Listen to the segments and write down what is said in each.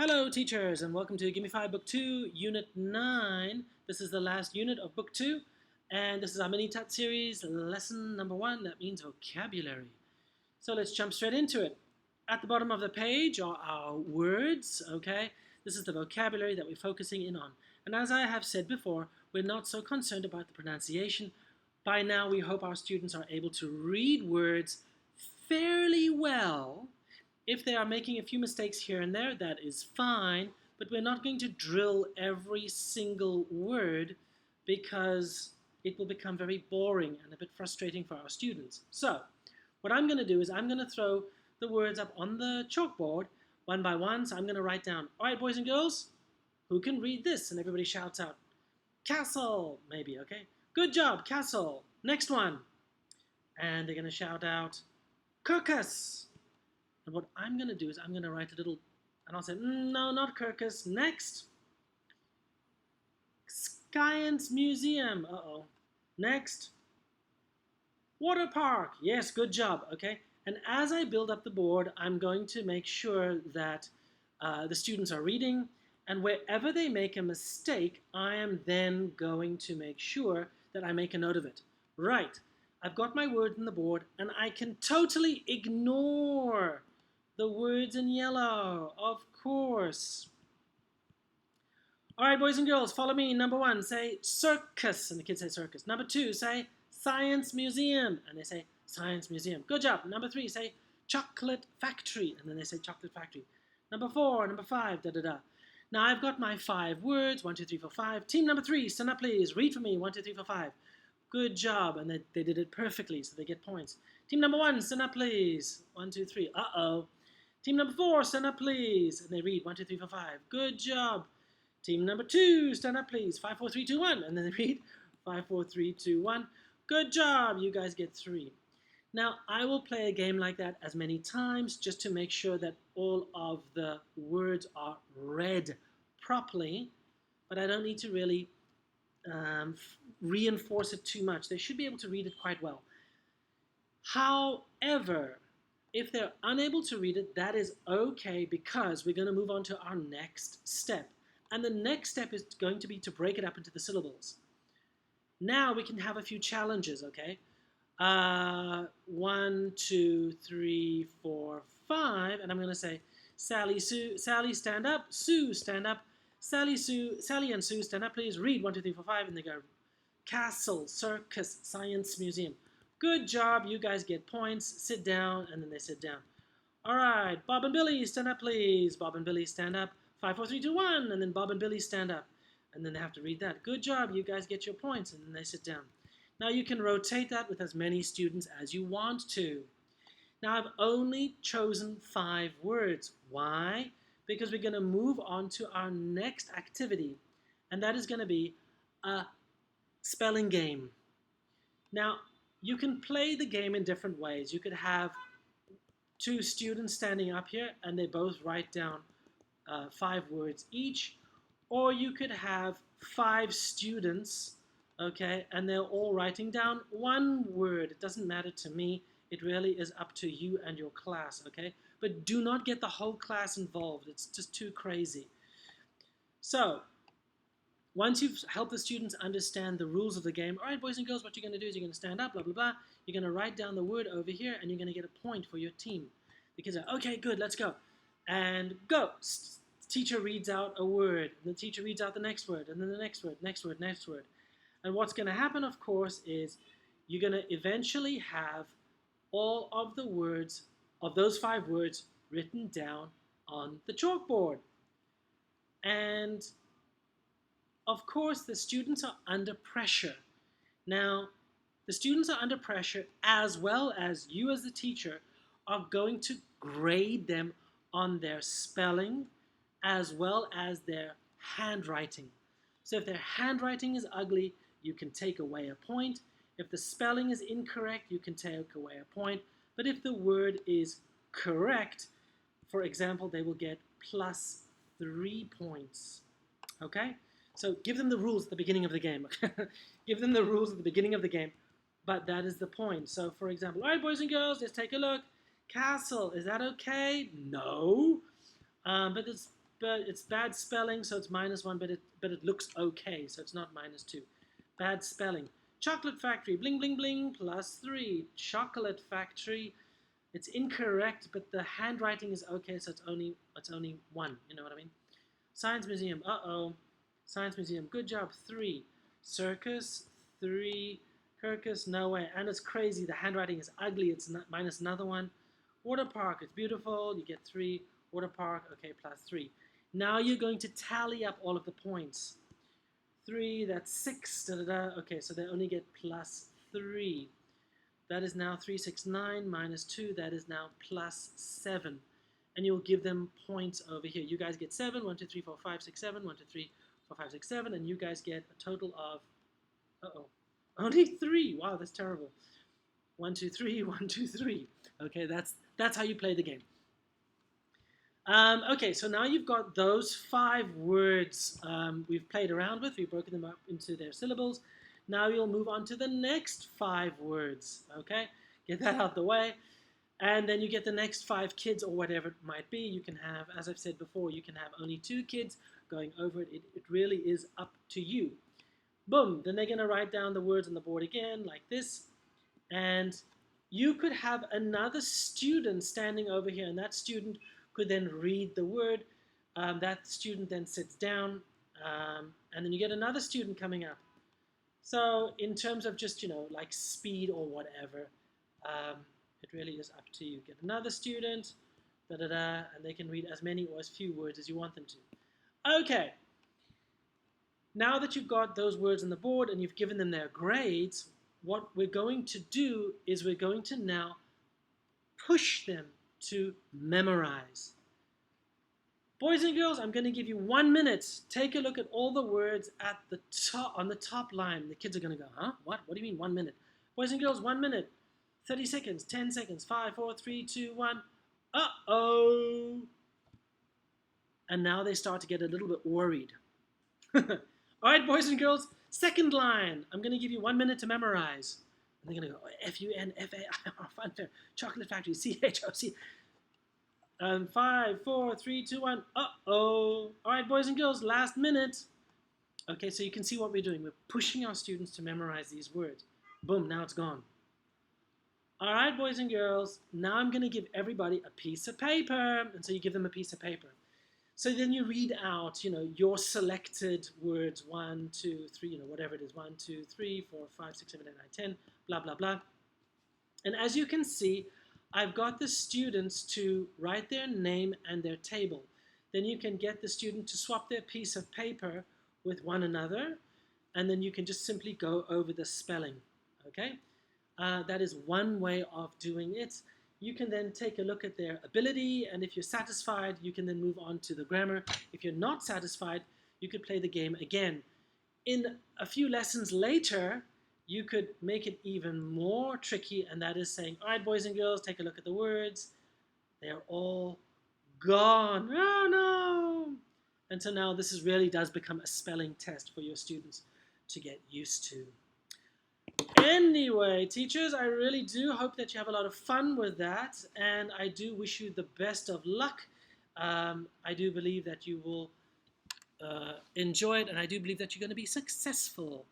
Hello teachers and welcome to GMF Book 2 Unit 9. This is the last unit of Book 2 and this is our MiniTUT series lesson number 1, that means vocabulary. So let's jump straight into it. At the bottom of the page are our words, okay? This is the vocabulary that we're focusing in on. And as I have said before, we're not so concerned about the pronunciation. By now we hope our students are able to read words fairly well. If they are making a few mistakes here and there, that is fine, but we're not going to drill every single word because it will become very boring and a bit frustrating for our students. So, what I'm going to do is I'm going to throw the words up on the chalkboard one by one. So I'm going to write down, all right, boys and girls, who can read this? And everybody shouts out, castle, maybe, okay? Good job, castle. Next one. And they're going to shout out, Kirkus. And what I'm going to do is I'm going to write a little, and I'll say, no, not Kirkus. Next. Science Museum. Uh-oh. Next. Water Park. Yes, good job. Okay. And as I build up the board, I'm going to make sure that the students are reading. And wherever they make a mistake, I am then going to make sure that I make a note of it. Right. I've got my word on the board, and I can totally ignore the words in yellow, of course. All right, boys and girls, follow me. Number 1, say circus, and the kids say circus. Number 2, say science museum, and they say science museum. Good job. Number 3, say chocolate factory, and then they say chocolate factory. Number 4, number 5, da-da-da. Now I've got my 5 words, 1, 2, 3, 4, 5. Team number 3, stand up please. Read for me, 1, 2, 3, 4, 5. Good job, and they did it perfectly, so they get points. Team number 1, stand up please. 1, 2, 3. Uh-oh. Team number 4, stand up please. And they read 1, 2, 3, 4, 5. Good job. Team number 2, stand up please. 5, 4, 3, 2, 1. And then they read 5, 4, 3, 2, 1. Good job. You guys get 3. Now, I will play a game like that as many times just to make sure that all of the words are read properly. But I don't need to really reinforce it too much. They should be able to read it quite well. However, if they're unable to read it, that is okay, because we're going to move on to our next step. And the next step is going to be to break it up into the syllables. Now we can have a few challenges, okay? 1, 2, 3, 4, 5. And I'm going to say, Sally, Sue, Sally, stand up. Sue, stand up. Sally and Sue, stand up, please. Read 1, 2, 3, 4, 5. And they go, castle, circus, science museum. Good job. You guys get points. Sit down, and then they sit down. All right. Bob and Billy, stand up, please. Bob and Billy, stand up. 5, 4, 3, 2, 1. And then Bob and Billy stand up. And then they have to read that. Good job. You guys get your points, and then they sit down. Now you can rotate that with as many students as you want to. Now I've only chosen 5 words. Why? Because we're going to move on to our next activity, and that is going to be a spelling game. Now, you can play the game in different ways. You could have 2 students standing up here, and they both write down 5 words each, or you could have 5 students, okay, and they're all writing down 1 word. It doesn't matter to me. It really is up to you and your class, okay? But do not get the whole class involved. It's just too crazy. So, once you've helped the students understand the rules of the game, all right, boys and girls, what you're going to do is you're going to stand up, blah, blah, blah. You're going to write down the word over here, and you're going to get a point for your team. The kids are, okay, good, let's go. And go. Teacher reads out a word. The teacher reads out the next word, and then the next word, next word, next word. And what's going to happen, of course, is you're going to eventually have all of the words, of those 5 words, written down on the chalkboard. And of course, the students are under pressure. Now, the students are under pressure, as well as you as the teacher are going to grade them on their spelling as well as their handwriting. So if their handwriting is ugly, you can take away a point. If the spelling is incorrect, you can take away a point. But if the word is correct, for example, they will get plus 3 points. Okay? So give them the rules at the beginning of the game. Give them the rules at the beginning of the game, but that is the point. So for example, all right, boys and girls, let's take a look. Castle, is that okay? No. But it's but it's bad spelling, so it's -1, but it looks okay, so it's not -2. Bad spelling. Chocolate Factory, bling, bling, bling, +3. Chocolate Factory, it's incorrect, but the handwriting is okay, so it's only 1. You know what I mean? Science Museum, Science Museum, good job, 3. Circus, 3. Circus, no way. And it's crazy, the handwriting is ugly, it's not, minus another 1. Water Park, it's beautiful, you get 3. Water Park, okay, +3. Now you're going to tally up all of the points. 3, that's 6, da, da, da. Okay, so they only get +3. That is now 3, 6, 9, -2, that is now +7. And you'll give them points over here. You guys get 7, 1, 2, 3, 4, 5, 6, 7, 1, 2, 3, 4, 5, 6, 7, and you guys get a total of, only 3. Wow, that's terrible. 1, 2, 3, 1, 2, 3. Okay, that's how you play the game. Okay, so now you've got those 5 words we've played around with. We've broken them up into their syllables. Now you'll move on to the next 5 words. Okay, get that out the way. And then you get the next 5 kids or whatever it might be. You can have, as I've said before, you can have only 2 kids going over it. It really is up to you. Boom, then they're going to write down the words on the board again like this. And you could have another student standing over here, and that student could then read the word. That student then sits down, and then you get another student coming up. So in terms of just, like speed or whatever, it really is up to you. Get another student, and they can read as many or as few words as you want them to. Okay. Now that you've got those words on the board and you've given them their grades, what we're going to do is we're going to now push them to memorize. Boys and girls, I'm going to give you 1 minute. Take a look at all the words at the top, on the top line. The kids are going to go, huh? What? What do you mean 1 minute? Boys and girls, 1 minute. 30 seconds, 10 seconds, 5, 4, 3, 2, 1. Uh-oh. And now they start to get a little bit worried. All right, boys and girls, second line. I'm going to give you 1 minute to memorize. And they're going to go, F-U-N-F-A-I-R, Funfair, Chocolate Factory, C-H-O-C. 5, 4, 3, 2, 1. Uh-oh. All right, boys and girls, last minute. Okay, so you can see what we're doing. We're pushing our students to memorize these words. Boom, now it's gone. All right, boys and girls, now I'm going to give everybody a piece of paper. And so you give them a piece of paper. So then you read out, your selected words, 1, 2, 3, whatever it is, 1, 2, 3, 4, 5, 6, 7, 8, 9, 10, blah, blah, blah. And as you can see, I've got the students to write their name and their table. Then you can get the student to swap their piece of paper with one another, and then you can just simply go over the spelling, okay? That is one way of doing it. You can then take a look at their ability, and if you're satisfied, you can then move on to the grammar. If you're not satisfied, you could play the game again. In a few lessons later, you could make it even more tricky, and that is saying, all right, boys and girls, take a look at the words. They're all gone. Oh, no. And so now this really does become a spelling test for your students to get used to. Anyway, teachers, I really do hope that you have a lot of fun with that, and I do wish you the best of luck. I do believe that you will enjoy it, and I do believe that you're going to be successful.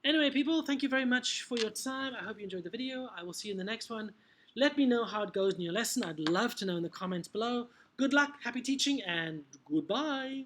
Anyway, people, thank you very much for your time. I hope you enjoyed the video. I will see you in the next one. Let me know how it goes in your lesson. I'd love to know in the comments below. Good luck, happy teaching, and goodbye.